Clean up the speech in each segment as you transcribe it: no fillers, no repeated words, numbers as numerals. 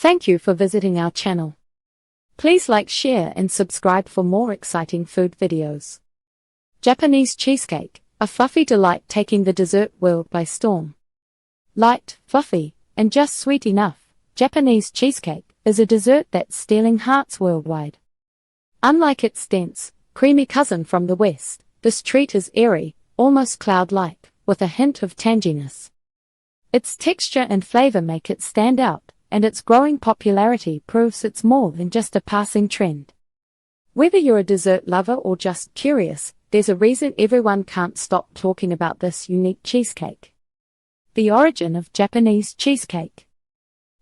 Thank you for visiting our channel. Please like, share and subscribe for more exciting food videos. Japanese cheesecake, a fluffy delight taking the dessert world by storm. Light, fluffy, and just sweet enough, Japanese cheesecake is a dessert that's stealing hearts worldwide. Unlike its dense, creamy cousin from the West, this treat is airy, almost cloud-like, with a hint of tanginess. Its texture and flavor make it stand out, and its growing popularity proves it's more than just a passing trend. Whether you're a dessert lover or just curious, there's a reason everyone can't stop talking about this unique cheesecake. The origin of Japanese cheesecake.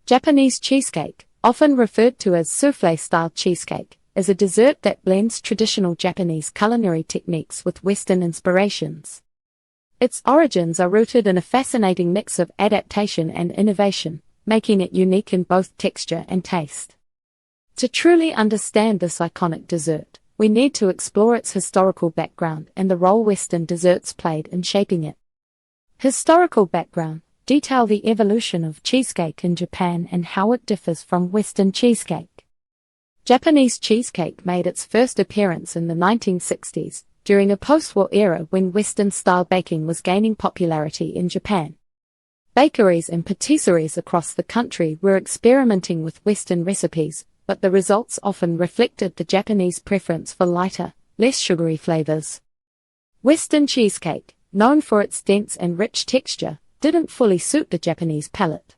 Japanese cheesecake, often referred to as soufflé-style cheesecake, is a dessert that blends traditional Japanese culinary techniques with Western inspirations. Its origins are rooted in a fascinating mix of adaptation and innovation, making it unique in both texture and taste. To truly understand this iconic dessert, we need to explore its historical background and the role Western desserts played in shaping it. Historical background: detail the evolution of cheesecake in Japan and how it differs from Western cheesecake. Japanese cheesecake made its first appearance in the 1960s, during a post-war era when Western-style baking was gaining popularity in Japan. Bakeries and patisseries across the country were experimenting with Western recipes, but the results often reflected the Japanese preference for lighter, less sugary flavors. Western cheesecake, known for its dense and rich texture, didn't fully suit the Japanese palate.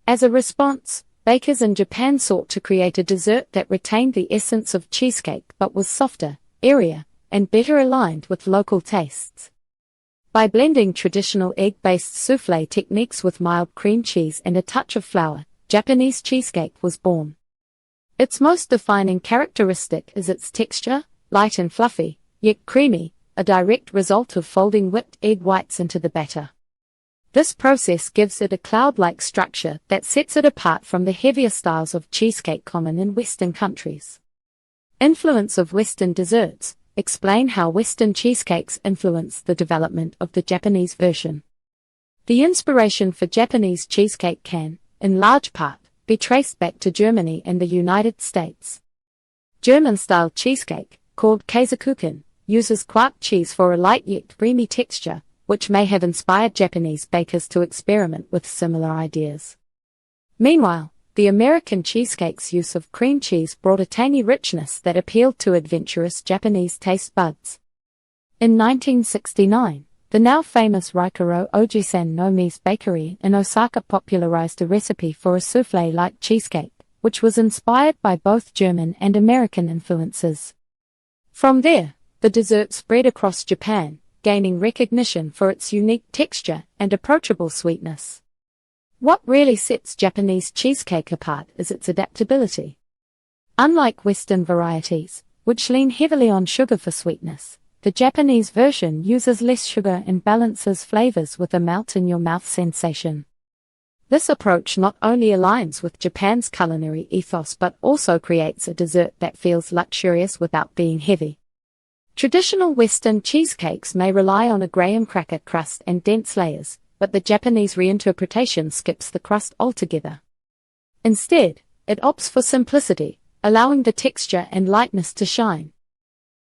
As a response, bakers in Japan sought to create a dessert that retained the essence of cheesecake but was softer, airier, and better aligned with local tastes. By blending traditional egg-based soufflé techniques with mild cream cheese and a touch of flour, Japanese cheesecake was born. Its most defining characteristic is its texture, light and fluffy, yet creamy, a direct result of folding whipped egg whites into the batter. This process gives it a cloud-like structure that sets it apart from the heavier styles of cheesecake common in Western countries. Influence of Western desserts. Explain how Western cheesecakes influenced the development of the Japanese version. The inspiration for Japanese cheesecake can, in large part, be traced back to Germany and the United States. German-style cheesecake, called Käsekuchen, uses quark cheese for a light yet creamy texture, which may have inspired Japanese bakers to experiment with similar ideas. Meanwhile, the American cheesecake's use of cream cheese brought a tangy richness that appealed to adventurous Japanese taste buds. In 1969, the now famous Raikuro Ojisan no Mise bakery in Osaka popularized a recipe for a soufflé-like cheesecake, which was inspired by both German and American influences. From there, the dessert spread across Japan, gaining recognition for its unique texture and approachable sweetness. What really sets Japanese cheesecake apart is its adaptability. Unlike Western varieties, which lean heavily on sugar for sweetness, the Japanese version uses less sugar and balances flavors with a melt-in-your-mouth sensation. This approach not only aligns with Japan's culinary ethos but also creates a dessert that feels luxurious without being heavy. Traditional Western cheesecakes may rely on a graham cracker crust and dense layers, but the Japanese reinterpretation skips the crust altogether. Instead, it opts for simplicity, allowing the texture and lightness to shine.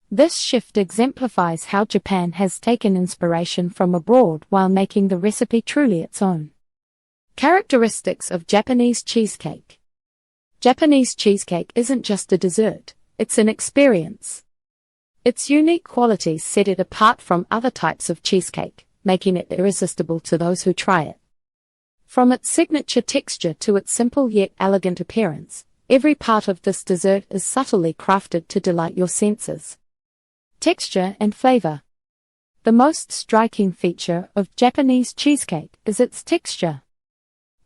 This shift exemplifies how Japan has taken inspiration from abroad while making the recipe truly its own. Characteristics of Japanese cheesecake. Japanese cheesecake isn't just a dessert, it's an experience. Its unique qualities set it apart from other types of cheesecake, making it irresistible to those who try it. From its signature texture to its simple yet elegant appearance, every part of this dessert is subtly crafted to delight your senses. Texture and flavor. The most striking feature of Japanese cheesecake is its texture.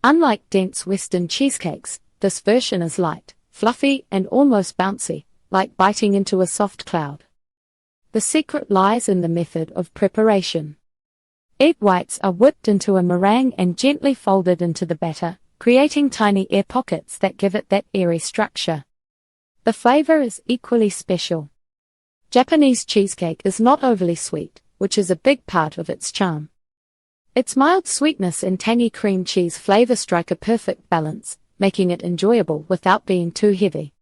Unlike dense Western cheesecakes, this version is light, fluffy, and almost bouncy, like biting into a soft cloud. The secret lies in the method of preparation. Egg whites are whipped into a meringue and gently folded into the batter, creating tiny air pockets that give it that airy structure. The flavor is equally special. Japanese cheesecake is not overly sweet, which is a big part of its charm. Its mild sweetness and tangy cream cheese flavor strike a perfect balance, making it enjoyable without being too heavy.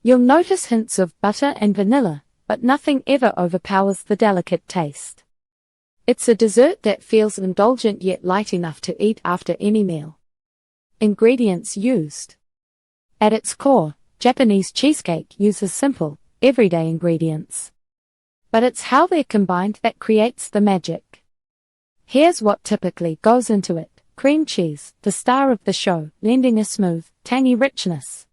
You'll notice hints of butter and vanilla, but nothing ever overpowers the delicate taste. It's a dessert that feels indulgent yet light enough to eat after any meal. Ingredients used. At its core, Japanese cheesecake uses simple, everyday ingredients. But it's how they're combined that creates the magic. Here's what typically goes into it. Cream cheese, the star of the show, lending a smooth, tangy richness.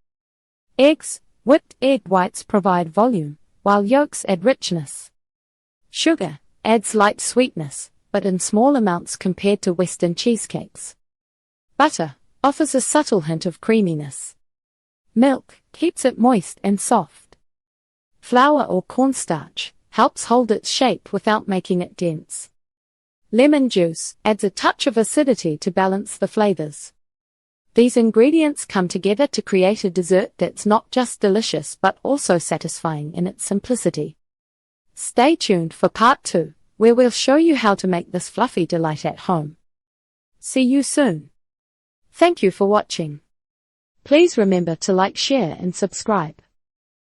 Eggs, whipped egg whites provide volume, while yolks add richness. Sugar adds light sweetness, but in small amounts compared to Western cheesecakes. Butter offers a subtle hint of creaminess. Milk keeps it moist and soft. Flour or cornstarch helps hold its shape without making it dense. Lemon juice adds a touch of acidity to balance the flavors. These ingredients come together to create a dessert that's not just delicious but also satisfying in its simplicity. Stay tuned for part 2, where we'll show you how to make this fluffy delight at home. See you soon. Thank you for watching. Please remember to like, share and subscribe.